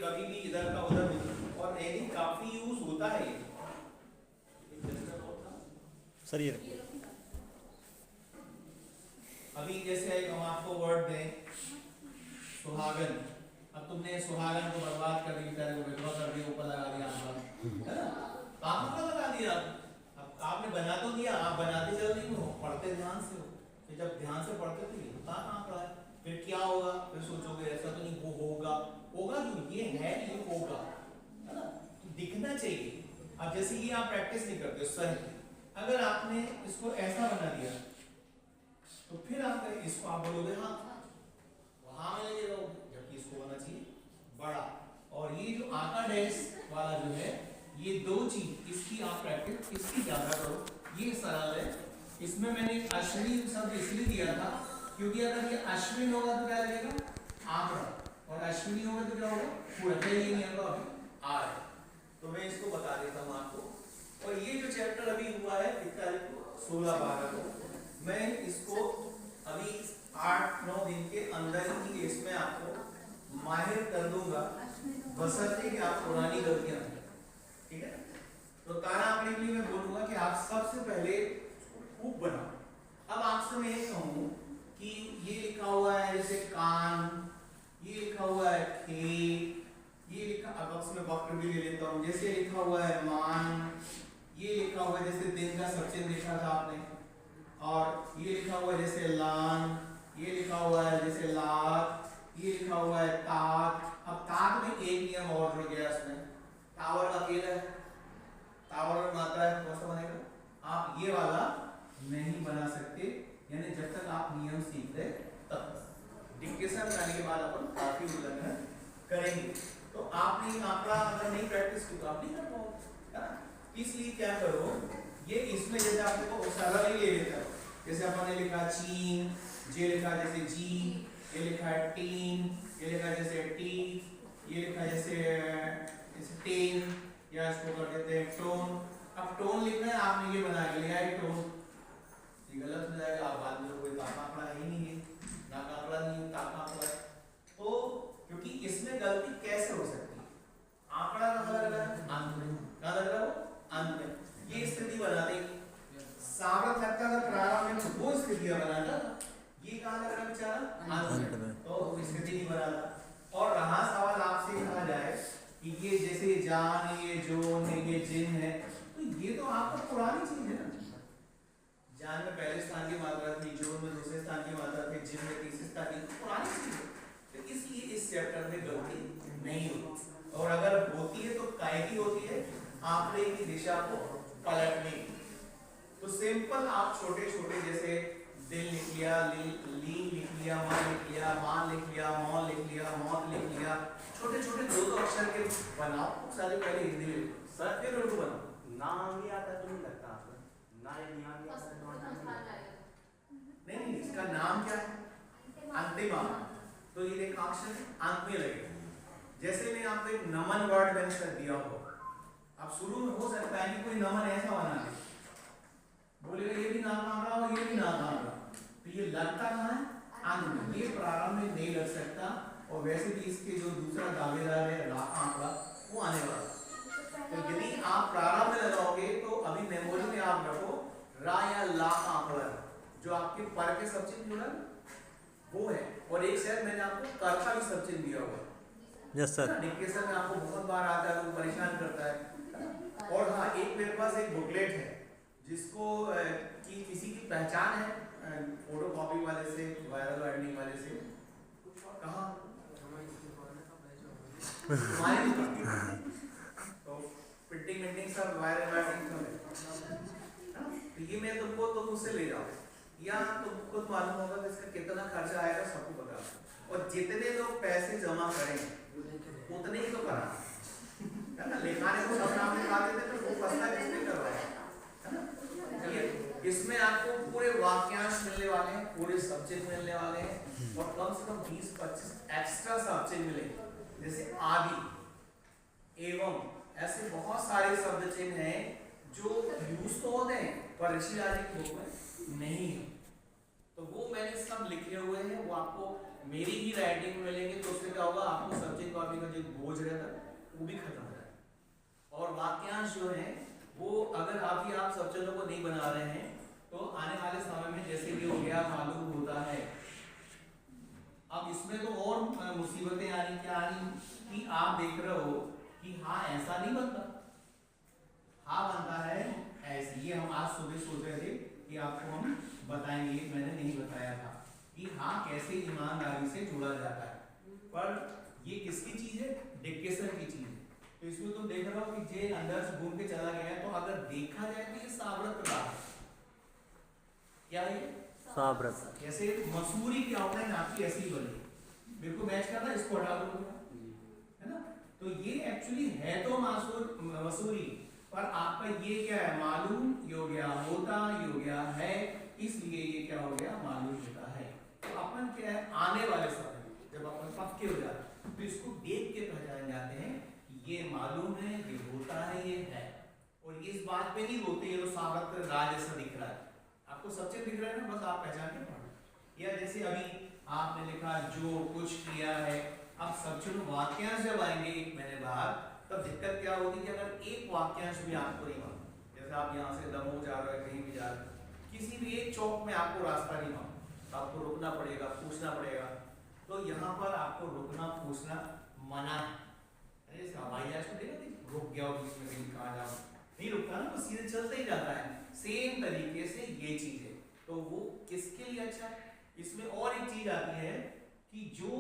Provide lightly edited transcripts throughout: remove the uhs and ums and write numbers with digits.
कभी भी इधर का उधर नहीं, और एनी काफी यूज होता है ये। सर ये अभी जैसे एक हम आपको वर्ड दें सुहागन, अब तुमने सुहागन को बर्बाद कर दी, बेचारे को विधवा कर दिया, ऊपर लगा दिया आपका, है ना, आप ऊपर लगा दिया। अब आपने बना तो दिया, आप बनाते जल्दी में हो, पढ़ते ध्यान से हो, फिर जब ध्यान से पढ़ते तो ये कहाँ पढ़ा है, फिर क्या होगा, फिर सोचोगे ऐसा तो नहीं, वो होगा, होगा क्यों, ये है, ये होगा, है ना, तो दिखना चाहिए। अब जैसे ये आप प्रैक्टिस नहीं करते सही, अगर आपने इसको ऐसा बना दिया तो फिर आप इसको आप बोलोगे हाँ वहां में ले जाओ, जबकि इसको होना चाहिए बड़ा। और ये जो आका डैश वाला जो है, ये दो चीज इसकी आप प्रैक्टिस इसकी ज्यादा करो, ये सरल है। इसमें मैंने अश्विन शब्द इसलिए दिया था क्योंकि अगर ये अश्विन होगा तो क्या लगेगा आंकड़ा, और अश्विनी होगा तो क्या होगा पूरा, ये नहीं होगा अभी आ रहा है, तो मैं इसको बता देता हूँ आपको। और ये जो चैप्टर अभी हुआ है 16-12 को, मैं इसको अभी 8-9 दिन के अंदर ही इसमें आपको माहिर कर दूंगा, बशर्ते कि आप पुरानी गलतियां, ठीक है। तो तारा अपने के लिए मैं बोलूंगा कि आप सबसे पहले खूब बनाओ। अब आपसे मैं ये कहूँ कि ये लिखा हुआ है जैसे कान, ये लिखा हुआ है खेत, ये लिखा, अब उसमें वक्र भी ले लेता हूँ, जैसे लिखा हुआ है मान, ये लिखा हुआ है जैसे दिन का सब चिन्ह देखा था आपने, और ये लिखा हुआ है जैसे लान, ये लिखा हुआ है जैसे लात, ये लिखा हुआ है तात। अब तात में एक नियम और जुड़ गया इसमें, टावर अकेला है, टावर में मात्रा है, कौन सा बनेगा, आप ये वाला नहीं बना सकते, यानी जब तक आप नियम सीख रहे तब तक। डिक्टेशन करने के बाद अपन काफी उल्लंघन करेंगे, तो आपने आंकड़ा अगर नहीं प्रैक्टिस की तो आप नहीं कर पाओगे, है ना। इसलिए क्या करो, ये इसमें जैसे आपको सरल ही ले लेता है, जैसे अपन ने लिखा चीन, जे लिखा जैसे जी, ये लिखा है टीन, ये लिखा जैसे टी, ये लिखा जैसे टेन, या इसको कर देते हैं टोन। अब टोन लिखना है, आपने ये बना के लिया है टोन, ये गलत हो जाएगा, आप बाद में कोई ताका आंकड़ा है ही नहीं है, ना का आंकड़ा नहीं है, ताका आंकड़ा है, तो क्योंकि इसमें गलती कैसे हो सकती है, आंकड़ा का लग रहा है अंत में, क्या लग रहा है अंत में, ये स्थिति बना देगी। सावध लगता था प्रारंभ में, वो स्थितियां बनाता था, ये कहाँ लग रहा बेचारा अंत में, तो स्थिति नहीं बनाता। और रहा सवाल आपसे कहा जाए कि ये जैसे जान, ये जोन है, ये जिन है, तो ये तो आपका पुरानी चीज है ना, जान में पहले स्थान की मात्रा थी, जोन में दूसरे स्थान की मात्रा थी, जिन में तीसरे स्थान की, तो पुरानी चीज है, तो इसलिए इस चैप्टर में गलती नहीं होती, और अगर होती है तो काय की होती है, आंकड़े की दिशा को पलटने। तो सिंपल आप छोटे छोटे जैसे दिल लिख लिया, लीन लिख लिया, मान लिख लिया, मान लिख लिया, मौन लिख लिया, मौत लिख लिया, छोटे छोटे दो अक्षर के बनाओ, सारे पहले हिंदी में सर फिर उर्दू बनाओ। नाम भी आता है तो नहीं लगता आपको, ना ये नाम भी आता है, नहीं, इसका नाम क्या है, अंतिमा, तो ये एक अक्षर अंत में लगेगा। जैसे मैं आपको एक नमन वर्ड मेंशन दिया हो, अब शुरू में हो सकता है कि कोई नमन ऐसा बना दे, बोलेगा ये भी नाम आ रहा और ये भी नाम आ रहा, तो ये लगता कहाँ है अंत में, ये प्रारंभ में नहीं लग सकता, और वैसे भी इसके जो दूसरा दावेदार है आंकड़ा वो आने वाला, तो यदि आप प्रारंभ में लगाओगे तो अभी मेमोरी में आप रखो रा या ला का आंकड़ा है, जो आपके पर के सब चिन्ह जुड़ा वो है, और एक शायद मैंने आपको कर का भी सब चिन्ह दिया हुआ है, यस सर, डिक्टेशन में आपको बहुत बार आता है, वो परेशान करता है। और हाँ, एक मेरे पास एक बुकलेट है जिसको कि किसी की पहचान है फोटो कॉपी वाले से, वायरल वाइडनिंग वाले से, कहाँ तो प्रिंटिंग मिंटिंग सब वायरल वाइडनिंग सब है, तो ये मैं तुमको तो मुझसे ले जाओ, या तुमको मालूम होगा कि इसका कितना खर्चा आएगा सबको बता, और जितने लोग पैसे जमा करें उतने ही तो करा, है ना, लिखाने को सब नाम लिखा देते तो वो फसला किसने करवाया, है ना। इसमें आपको पूरे वाक्यांश मिलने वाले हैं, पूरे सब्जेक्ट मिलने वाले हैं, और कम से कम 20-25 एक्स्ट्रा सब्जेक्ट मिलेंगे, जैसे आदि, एवं, ऐसे बहुत सारे शब्द चिन्ह हैं जो यूज तो होते हैं पर ऋषि राज की बुक में नहीं है, तो वो मैंने सब लिखे हुए हैं, वो आपको मेरी ही राइटिंग में मिलेंगे, तो उससे क्या होगा, आपको सब्जेक्ट कॉपी का जो एक बोझ रहता है वो भी खत्म हो जाता है। और वाक्यांश जो है वो अगर आप सब चीजों को नहीं बना रहे हैं तो आने वाले समय में जैसे कि हो गया मालूम होता है। अब इसमें तो और मुसीबतें आ रही, क्या आ रही कि आप देख रहे हो कि हाँ ऐसा नहीं बनता, हाँ बनता है ऐसे। ये हम आज सुबह सोच रहे थे कि आपको हम बताएंगे, मैंने नहीं बताया था कि हाँ कैसे ईमानदारी से जुड़ा जाता है। पर ये किसकी चीज है? डिक्टेशन की चीज है। तो इसमें तुम देख रहे हो कि जे अंदर से घूम के चला गया है, तो अगर देखा जाए तो ये सावरत का है। क्या ये सावरत, जैसे मसूरी की आउटलाइन आपकी ऐसी ही बनी, बिल्कुल मैच करना, इसको हटा दो, है ना। तो ये एक्चुअली है तो मसूरी, पर आपका ये क्या है? मालूम ये हो गया, होता ये हो गया है, इसलिए ये क्या हो गया? मालूम होता है। तो अपन क्या है, आने वाले समय जब अपन पक्के हो जाते हैं तो इसको देख के पहचान जाते हैं ये मालूम है, ये होता है, ये है। और ये इस बात पे नहीं होते ये तो सावरत राज जैसा दिख रहा है, आपको सब चीज दिख रहा है ना, बस आप पहचान के पढ़ो। या जैसे अभी आपने लिखा जो कुछ किया है, अब सब चीजों वाक्यांश जब आएंगे एक महीने बाद तब दिक्कत क्या होगी कि अगर एक वाक्यांश भी आपको नहीं मालूम, जैसे आप यहाँ से दमोह जा रहे हो, कहीं भी जा रहे हो, किसी भी एक चौक में आपको रास्ता नहीं मालूम, आपको रुकना पड़ेगा, पूछना पड़ेगा। तो यहाँ पर आपको रुकना पूछना मना है। हवाई जहाज को देखा, रुक गया और बीच में कहीं कहाँ जाओ, नहीं रुकता ना, वो सीधे चलते ही जाता है। सेम तरीके से ये चीज है। तो वो किसके लिए अच्छा है? इसमें और एक चीज आती है कि जो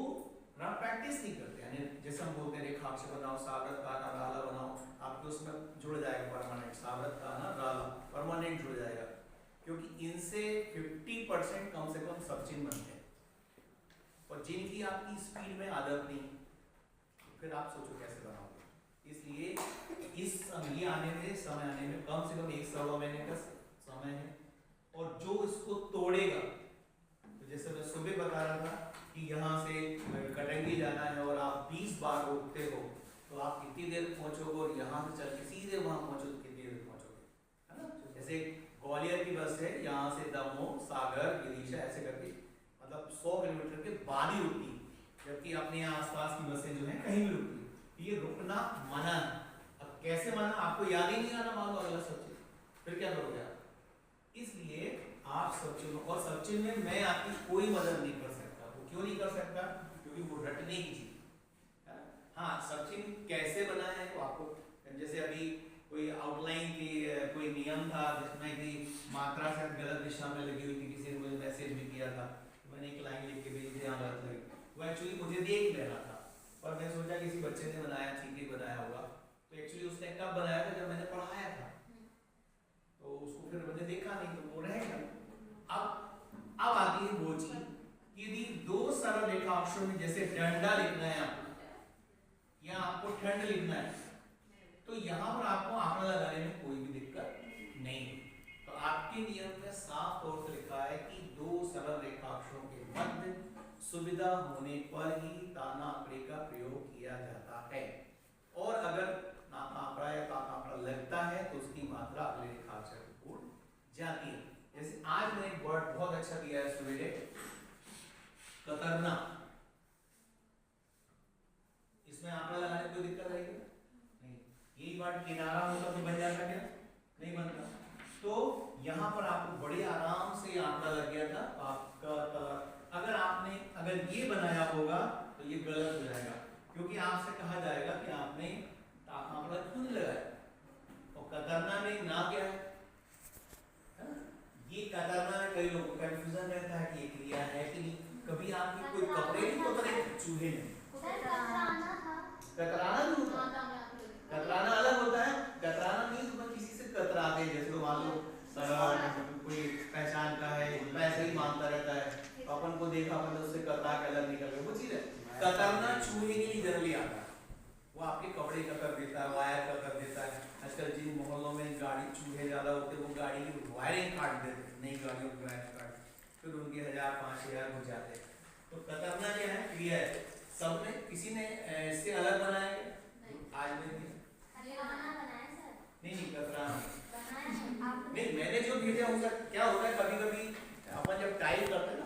ना प्रैक्टिस नहीं करते, यानी जैसे हम बोलते हैं रेखांश बनाओ, सावरत का ना राला बनाओ, आपके उसमें जुड़ जाएगा परमानेंट, सावरत का ना राला परमानेंट जुड़ जाएगा, क्योंकि इनसे 50% कम से कम सब चिन्ह बनते हैं। और जिनकी आपकी स्पीड में आदत नहीं, तो फिर आप सोचो कैसे बनाओगे। इसलिए इस समय आने में कम से कम 1 महीने का समय है। और जो इसको तोड़ेगा, तो जैसे मैं सुबह बता रहा था कि यहाँ से कटंगी जाना है और आप 20 बार रोकते हो तो आप कितनी देर पहुंचोगे, और यहाँ से चल के सीधे वहां पहुंचो तो कितनी देर पहुंचोगे, है ना। जैसे ग्वालियर की बस है, यहाँ से दमोह, सागर, विदिशा ऐसे करके मतलब 100 किलोमीटर के बाद ही रुकती, जबकि अपने आसपास की बसें जो है कहीं भी रुकती। ये रुकना मना। अब कैसे मना, आपको याद ही नहीं आना, मान लो अगला सब चीज, फिर क्या करोगे आप? इसलिए आप सब चीजों, और सब चीज में मैं आपकी कोई मदद नहीं कर सकता। वो क्यों नहीं कर सकता? क्योंकि वो रटने की चीज है। हाँ, सब चीज कैसे बना है वो आपको, जैसे अभी कोई आउटलाइन की कोई नियम था जिसमें कि मात्रा शायद गलत दिशा में लगी हुई थी, किसी ने मुझे मैसेज भी किया था, मैंने एक लाइन लिख के भेजी थी, यहाँ गलत लगी, वो एक्चुअली मुझे देख लेना था, पर मैं सोचा किसी बच्चे ने बनाया, ठीक ही बनाया होगा। तो एक्चुअली उसने कब बनाया था? जब मैंने पढ़ाया था, तो उसको फिर मैंने देखा नहीं, तो वो रह गया। अब आती है वो चीज, यदि 2 सरल रेखांशों में जैसे डंडा लिखना है आपको, या आपको ठंड लिखना है, तो यहाँ पर आपको आंकड़ा लगाने में कोई भी दिक्कत नहीं। तो आपके नियम में साफ तौर से लिखा है कि 2 सरल रेखांशों के मध्य सुविधा होने पर ही ताना आंकड़े का प्रयोग किया जाता है, और अगर नाका आंकड़ा या ताका आंकड़ा लगता है तो उसकी मात्रा अगले रेखांश को उड़ जाती है। जैसे आज मैंने एक वर्ड बहुत अच्छा दिया है सवेरे, कतरना, इसमें आंकड़ा लगाने में कोई दिक्कत आएगी नहीं। यही वर्ड किनारा होता तो बन जाता क्या? नहीं बनता। तो यहाँ पर आपको बड़े आराम से आंकड़ा लग गया था आपका। अगर ये बनाया होगा तो ये गलत हो जाएगा, क्योंकि आपसे कहा जाएगा कि आपने आंकड़ा क्यों नहीं लगाया। और कतरना में ना क्या है? ये कतरना में कई लोगों को कंफ्यूजन रहता है कि ये क्रिया है कि नहीं। कभी आपके कोई कपड़े नहीं कतरे चूहे में? कतराना भी होता है, कतराना अलग होता है। कतराना नहीं तो किसी से कतराते, जैसे तो मान लो कोई पहचान का है, पैसे ही मांगता रहता है, तो अपन को देखा मतलब उससे कतरा के अलग निकल गए, वो चीज है। कतरना चूहे के लिए जनरली आता है, वो आपके कपड़े का कर देता है, वायर का कर देता है। आजकल जिन मोहल्लों में गाड़ी चूहे ज्यादा होते हैं वो गाड़ी की वायरिंग काट देते हैं, नई गाड़ियों की वायरिंग काट, फिर उनके 1000-5000 हो जाते हैं। तो कतरना क्या है? क्रिया है। सब ने किसी ने इससे अलग बनाया क्या? आज में नहीं कतराना नहीं, मैंने जो भेजा उसका क्या होता है, कभी कभी अपन जब टाइप करते हैं